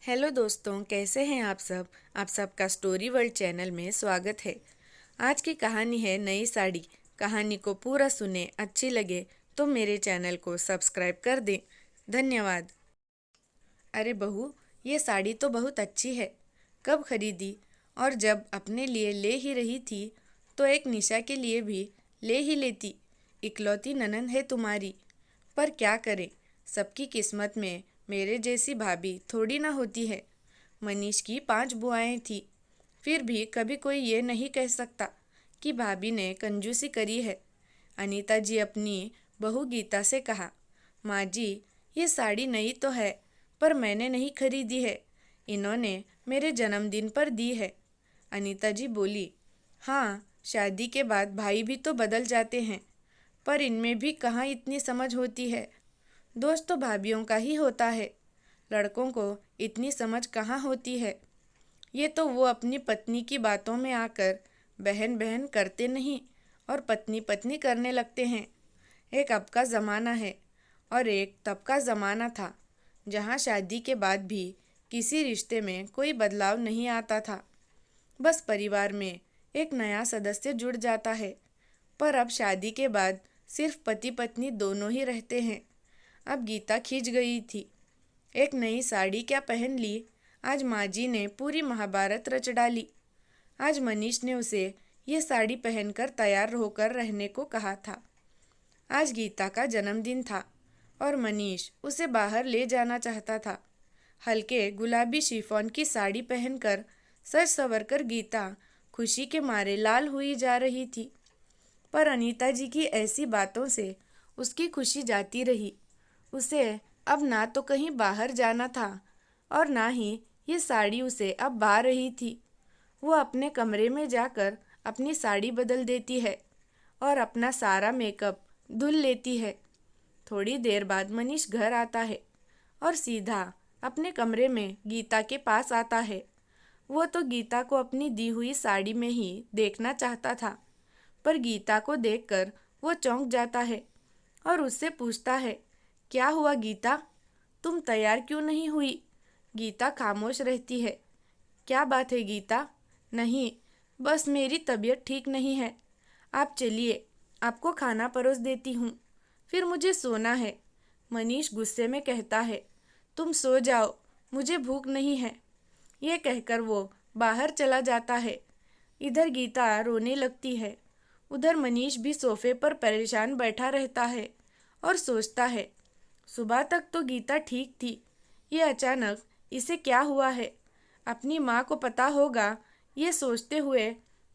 Hello दोस्तों, कैसे हैं आप सब। आप सबका स्टोरी वर्ल्ड चैनल में स्वागत है। आज की कहानी है नई साड़ी। कहानी को पूरा सुने, अच्छी लगे तो मेरे चैनल को सब्सक्राइब कर दें। धन्यवाद। अरे बहू, ये साड़ी तो बहुत अच्छी है। कब खरीदी? और जब अपने लिए ले ही रही थी तो एक निशा के लिए भी ले ही लेती। इकलौती ननद है तुम्हारी। पर क्या करें, सबकी किस्मत में मेरे जैसी भाभी थोड़ी ना होती है। मनीष की 5 बुआएं थी, फिर भी कभी कोई ये नहीं कह सकता कि भाभी ने कंजूसी करी है। अनीता जी अपनी बहू गीता से कहा, माँ जी, ये साड़ी नई तो है पर मैंने नहीं खरीदी है, इन्होंने मेरे जन्मदिन पर दी है। अनीता जी बोली, हाँ, शादी के बाद भाई भी तो बदल जाते हैं, पर इनमें भी कहाँ इतनी समझ होती है। दोस्त तो भाभीियों का ही होता है, लड़कों को इतनी समझ कहाँ होती है। ये तो वो अपनी पत्नी की बातों में आकर बहन बहन करते नहीं और पत्नी पत्नी करने लगते हैं। एक अब का ज़माना है और एक तब का ज़माना था जहाँ शादी के बाद भी किसी रिश्ते में कोई बदलाव नहीं आता था। बस परिवार में एक नया सदस्य जुड़ जाता है। पर अब शादी के बाद सिर्फ पति पत्नी दोनों ही रहते हैं। अब गीता खींच गई थी। एक नई साड़ी क्या पहन ली। आज माँ जी ने पूरी महाभारत रच डाली। आज मनीष ने उसे ये साड़ी पहनकर तैयार होकर रहने को कहा था। आज गीता का जन्मदिन था और मनीष उसे बाहर ले जाना चाहता था। हल्के गुलाबी शिफॉन की साड़ी पहनकर सज संवर कर गीता खुशी के मारे लाल हुई जा रही थी। पर अनीता जी की ऐसी बातों से उसकी खुशी जाती रही। उसे अब ना तो कहीं बाहर जाना था और ना ही ये साड़ी उसे अब भा रही थी। वो अपने कमरे में जाकर अपनी साड़ी बदल देती है और अपना सारा मेकअप धुल लेती है। थोड़ी देर बाद मनीष घर आता है और सीधा अपने कमरे में गीता के पास आता है। वो तो गीता को अपनी दी हुई साड़ी में ही देखना चाहता था, पर गीता को देखकर वो चौंक जाता है और उससे पूछता है, क्या हुआ गीता, तुम तैयार क्यों नहीं हुई? गीता खामोश रहती है। क्या बात है गीता? नहीं, बस मेरी तबीयत ठीक नहीं है। आप चलिए, आपको खाना परोस देती हूँ, फिर मुझे सोना है। मनीष गुस्से में कहता है, तुम सो जाओ, मुझे भूख नहीं है। ये कहकर वो बाहर चला जाता है। इधर गीता रोने लगती है, उधर मनीष भी सोफे पर परेशान बैठा रहता है और सोचता है, सुबह तक तो गीता ठीक थी, ये अचानक इसे क्या हुआ है? अपनी माँ को पता होगा, ये सोचते हुए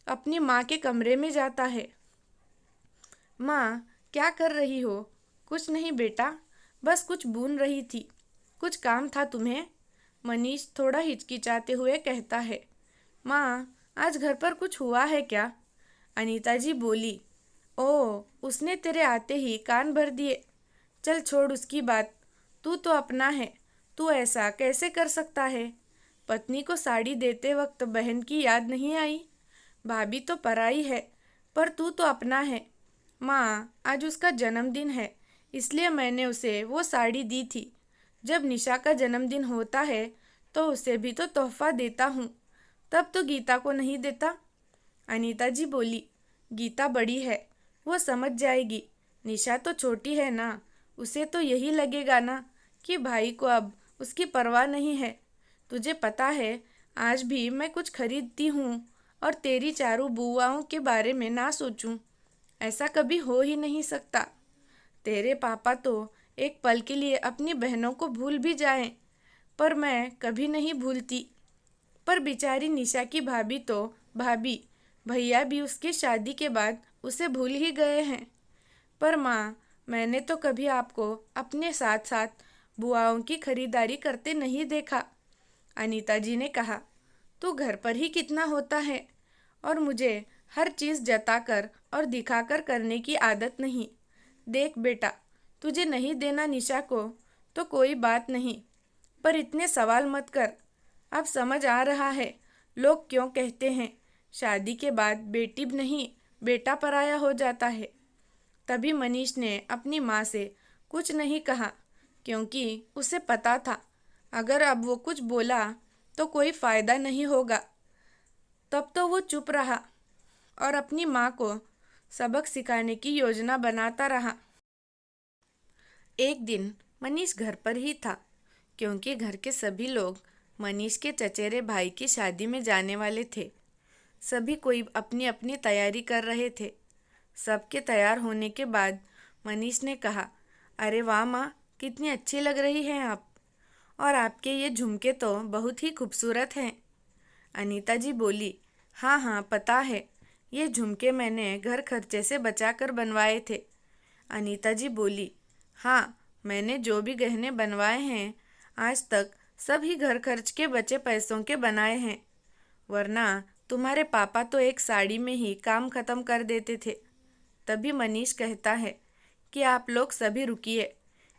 अपनी माँ के कमरे में जाता है। माँ, क्या कर रही हो? कुछ नहीं बेटा, बस कुछ बुन रही थी। कुछ काम था तुम्हें? मनीष थोड़ा हिचकिचाते हुए कहता है। माँ, आज घर पर कुछ हुआ है क्या? अनीता जी बोली, ओह, उसने तेरे आते ही कान भर दिए। चल छोड़ उसकी बात, तू तो अपना है, तू ऐसा कैसे कर सकता है? पत्नी को साड़ी देते वक्त बहन की याद नहीं आई? भाभी तो पराई है, पर तू तो अपना है। माँ, आज उसका जन्मदिन है, इसलिए मैंने उसे वो साड़ी दी थी। जब निशा का जन्मदिन होता है तो उसे भी तो तोहफा देता हूँ, तब तो गीता को नहीं देता। अनीता जी बोली, गीता बड़ी है, वो समझ जाएगी। निशा तो छोटी है ना, उसे तो यही लगेगा ना कि भाई को अब उसकी परवाह नहीं है। तुझे पता है, आज भी मैं कुछ खरीदती हूँ और तेरी चारों बुआओं के बारे में ना सोचूं, ऐसा कभी हो ही नहीं सकता। तेरे पापा तो एक पल के लिए अपनी बहनों को भूल भी जाएं, पर मैं कभी नहीं भूलती। पर बेचारी निशा की भाभी तो भाभी, भैया भी उसकी शादी के बाद उसे भूल ही गए हैं। पर माँ, मैंने तो कभी आपको अपने साथ साथ बुआओं की खरीदारी करते नहीं देखा। अनीता जी ने कहा, तू घर पर ही कितना होता है और मुझे हर चीज़ जताकर और दिखाकर करने की आदत नहीं। देख बेटा, तुझे नहीं देना निशा को तो कोई बात नहीं, पर इतने सवाल मत कर। अब समझ आ रहा है लोग क्यों कहते हैं शादी के बाद बेटी नहीं बेटा पराया हो जाता है। तभी मनीष ने अपनी माँ से कुछ नहीं कहा, क्योंकि उसे पता था अगर अब वो कुछ बोला तो कोई फ़ायदा नहीं होगा। तब तो वो चुप रहा और अपनी माँ को सबक सिखाने की योजना बनाता रहा। एक दिन मनीष घर पर ही था, क्योंकि घर के सभी लोग मनीष के चचेरे भाई की शादी में जाने वाले थे। सभी कोई अपनी अपनी तैयारी कर रहे थे। सबके तैयार होने के बाद मनीष ने कहा, अरे वाह माँ, कितनी अच्छी लग रही हैं आप, और आपके ये झुमके तो बहुत ही खूबसूरत हैं। अनीता जी बोली, हाँ हाँ पता है, ये झुमके मैंने घर खर्चे से बचाकर बनवाए थे। अनीता जी बोली, हाँ, मैंने जो भी गहने बनवाए हैं आज तक सभी घर खर्च के बचे पैसों के बनाए हैं, वरना तुम्हारे पापा तो एक साड़ी में ही काम खत्म कर देते थे। तभी मनीष कहता है कि आप लोग सभी रुकिए।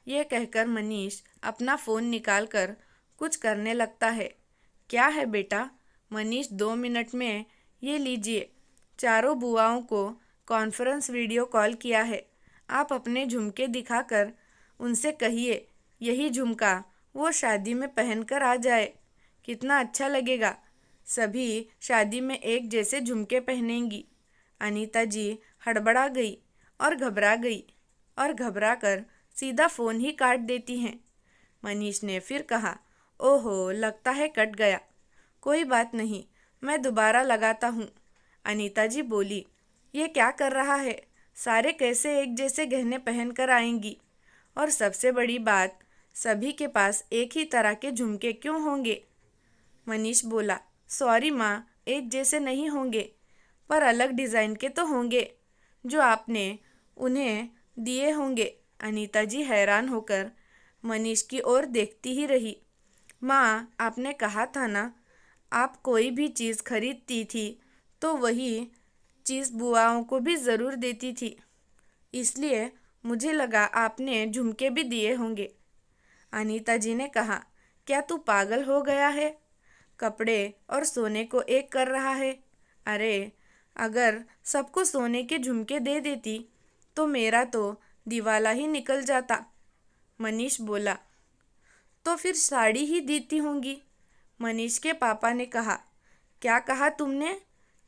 यह कहकर मनीष अपना फ़ोन निकालकर कुछ करने लगता है। क्या है बेटा? मनीष 2 मिनट में ये लीजिए, चारों बुआओं को कॉन्फ्रेंस वीडियो कॉल किया है। आप अपने झुमके दिखाकर उनसे कहिए यही झुमका वो शादी में पहनकर आ जाए, कितना अच्छा लगेगा। सभी शादी में एक जैसे झुमके पहनेंगी। अनीता जी हड़बड़ा गई और घबरा कर सीधा फ़ोन ही काट देती हैं। मनीष ने फिर कहा, ओहो, लगता है कट गया। कोई बात नहीं, मैं दोबारा लगाता हूँ। अनीता जी बोली, ये क्या कर रहा है? सारे कैसे एक जैसे गहने पहन कर आएंगी? और सबसे बड़ी बात, सभी के पास एक ही तरह के झुमके क्यों होंगे? मनीष बोला, सॉरी माँ, एक जैसे नहीं होंगे, पर अलग डिज़ाइन के तो होंगे, जो आपने उन्हें दिए होंगे। अनीता जी हैरान होकर मनीष की ओर देखती ही रही। माँ, आपने कहा था ना, आप कोई भी चीज़ खरीदती थी तो वही चीज़ बुआओं को भी ज़रूर देती थी, इसलिए मुझे लगा आपने झुमके भी दिए होंगे। अनीता जी ने कहा, क्या तू पागल हो गया है? कपड़े और सोने को एक कर रहा है? अरे, अगर सबको सोने के झुमके दे देती तो मेरा तो दिवाला ही निकल जाता। मनीष बोला, तो फिर साड़ी ही देती होंगी। मनीष के पापा ने कहा, क्या कहा तुमने?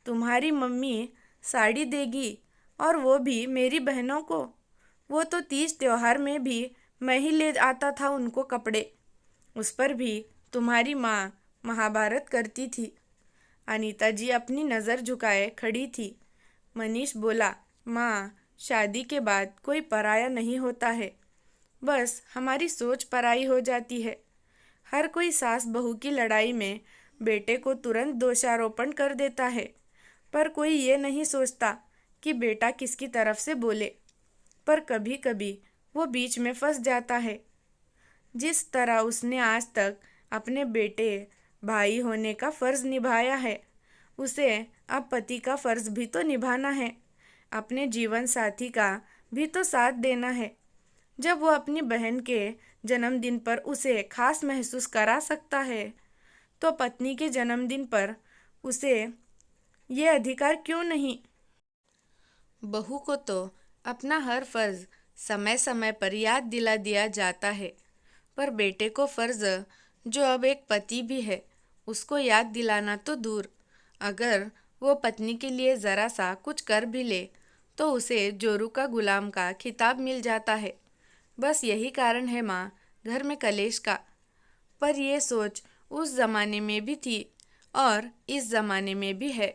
तुम्हारी मम्मी साड़ी देगी, और वो भी मेरी बहनों को? वो तो तीज त्योहार में भी मैं ही ले आता था उनको कपड़े, उस पर भी तुम्हारी माँ महाभारत करती थी। अनीता जी अपनी नज़र झुकाए खड़ी थी। मनीष बोला, माँ, शादी के बाद कोई पराया नहीं होता है, बस हमारी सोच पराई हो जाती है। हर कोई सास बहू की लड़ाई में बेटे को तुरंत दोषारोपण कर देता है, पर कोई ये नहीं सोचता कि बेटा किसकी तरफ से बोले। पर कभी कभी वो बीच में फंस जाता है। जिस तरह उसने आज तक अपने बेटे भाई होने का फ़र्ज़ निभाया है, उसे अब पति का फ़र्ज़ भी तो निभाना है, अपने जीवन साथी का भी तो साथ देना है। जब वो अपनी बहन के जन्मदिन पर उसे खास महसूस करा सकता है, तो पत्नी के जन्मदिन पर उसे ये अधिकार क्यों नहीं? बहू को तो अपना हर फ़र्ज़ समय समय पर याद दिला दिया जाता है, पर बेटे को फ़र्ज़, जो अब एक पति भी है, उसको याद दिलाना तो दूर, अगर वो पत्नी के लिए ज़रा सा कुछ कर भी ले तो उसे जोरू का गुलाम का खिताब मिल जाता है। बस यही कारण है माँ, घर में कलेश का। पर ये सोच उस ज़माने में भी थी और इस ज़माने में भी है।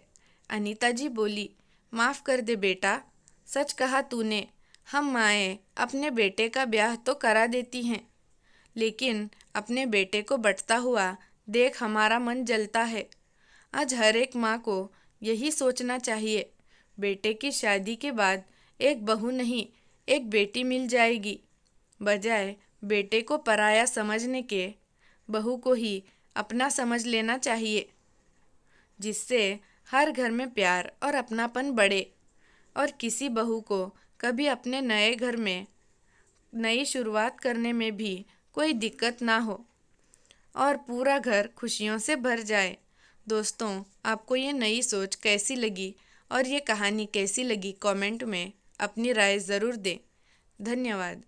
अनीता जी बोली, माफ़ कर दे बेटा, सच कहा तूने, हम माएँ अपने बेटे का ब्याह तो करा देती हैं, लेकिन अपने बेटे को बंटता हुआ देख हमारा मन जलता है। आज हर एक माँ को यही सोचना चाहिए, बेटे की शादी के बाद एक बहू नहीं, एक बेटी मिल जाएगी, बजाय बेटे को पराया समझने के बहू को ही अपना समझ लेना चाहिए, जिससे हर घर में प्यार और अपनापन बढ़े और किसी बहू को कभी अपने नए घर में नई शुरुआत करने में भी कोई दिक्कत ना हो और पूरा घर खुशियों से भर जाए। दोस्तों, आपको ये नई सोच कैसी लगी और ये कहानी कैसी लगी, कमेंट में अपनी राय ज़रूर दें। धन्यवाद।